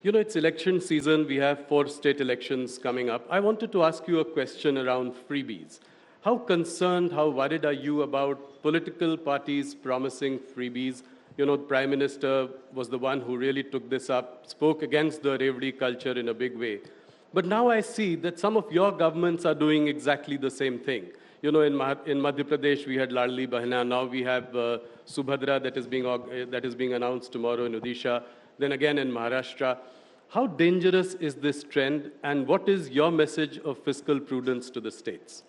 It's election season. We have 4 state elections coming up. I wanted to ask you a question around freebies. How concerned, how worried are you about political parties promising freebies? The Prime Minister was the one who really took this up, spoke against the Revdi culture in a big way. But now I see that some of your governments are doing exactly the same thing. In Madhya Pradesh, we had Ladli Bahna. Now we have Subhadra that is being announced tomorrow in Odisha. Then again in Maharashtra. How dangerous is this trend, and what is your message of fiscal prudence to the states?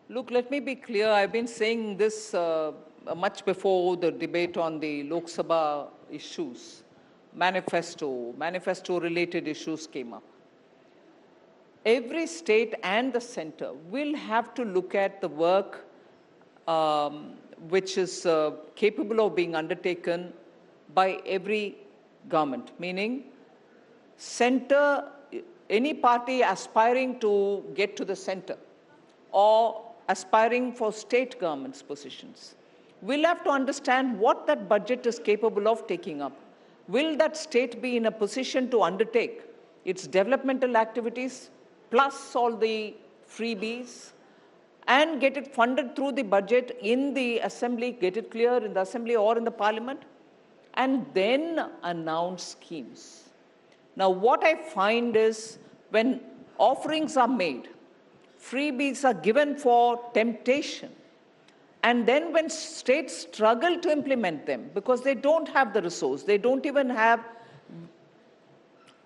Look, let me be clear. I've been saying this much before the debate on the Lok Sabha issues. Manifesto-related issues came up. Every state and the center will have to look at the work which is capable of being undertaken by every government, meaning center, any party aspiring to get to the center or aspiring for state government's positions will have to understand what that budget is capable of taking up. Will that state be in a position to undertake its developmental activities plus all the freebies and get it funded through the budget in the assembly, get it clear in the assembly or in the parliament, and then announce schemes. Now, what I find is when offerings are made, freebies are given for temptation, and then when states struggle to implement them because they don't have the resource, they don't even have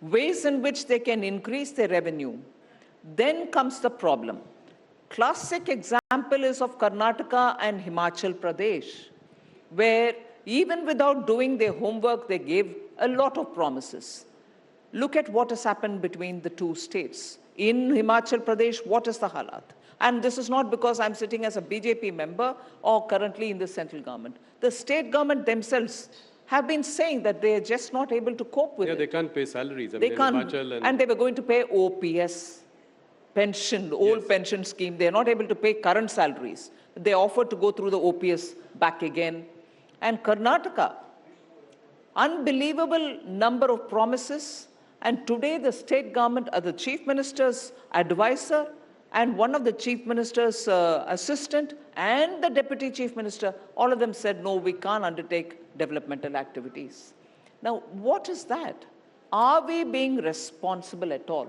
ways in which they can increase their revenue, then comes the problem. Classic example is of Karnataka and Himachal Pradesh, where even without doing their homework, they gave a lot of promises. Look at what has happened between the two states. In Himachal Pradesh, what is the halat? And this is not because I'm sitting as a BJP member or currently in the central government. The state government themselves have been saying that they are just not able to cope with it. They can't pay salaries. They can't. And they were going to pay OPS, pension, the old pension scheme. They are not able to pay current salaries. They offered to go through the OPS back again. And Karnataka, unbelievable number of promises. And today the state government, the chief minister's advisor and one of the chief minister's assistant and the deputy chief minister, all of them said, no, we can't undertake developmental activities. Now, what is that? Are we being responsible at all?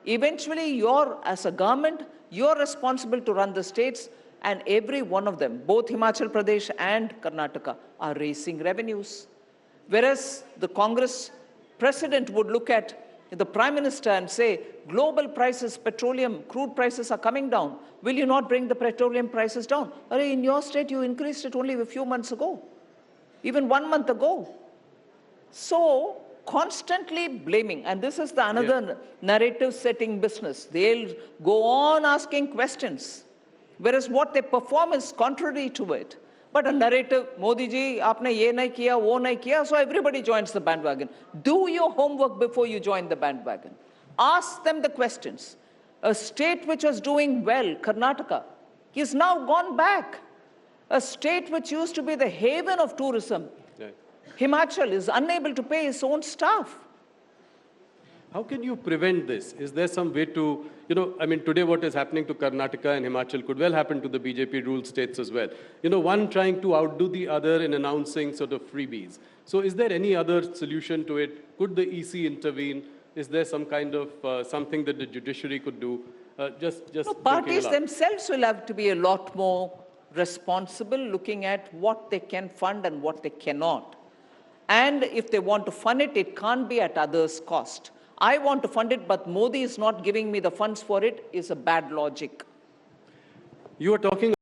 Eventually, as a government, you're responsible to run the states, and every one of them, both Himachal Pradesh and Karnataka, are raising revenues. Whereas the Congress president would look at the prime minister and say, global prices, petroleum, crude prices are coming down. Will you not bring the petroleum prices down? In your state, you increased it only a few months ago, even 1 month ago. So, constantly blaming, and this is the another narrative setting business. They'll go on asking questions, whereas what they perform is contrary to it. But a narrative, Modi ji, aapne ye nahi kiya, wo nahi kiya, so everybody joins the bandwagon. Do your homework before you join the bandwagon. Ask them the questions. A state which was doing well, Karnataka, is now gone back. A state which used to be the haven of tourism, Himachal, is unable to pay its own staff. How can you prevent this? Is there some way to, today what is happening to Karnataka and Himachal could well happen to the BJP-ruled states as well. One trying to outdo the other in announcing sort of freebies. So is there any other solution to it? Could the EC intervene? Is there some kind of something that the judiciary could do? Parties themselves will have to be a lot more responsible, looking at what they can fund and what they cannot. And if they want to fund it, it can't be at others' cost. I want to fund it, but Modi is not giving me the funds for it, is a bad logic. You are talking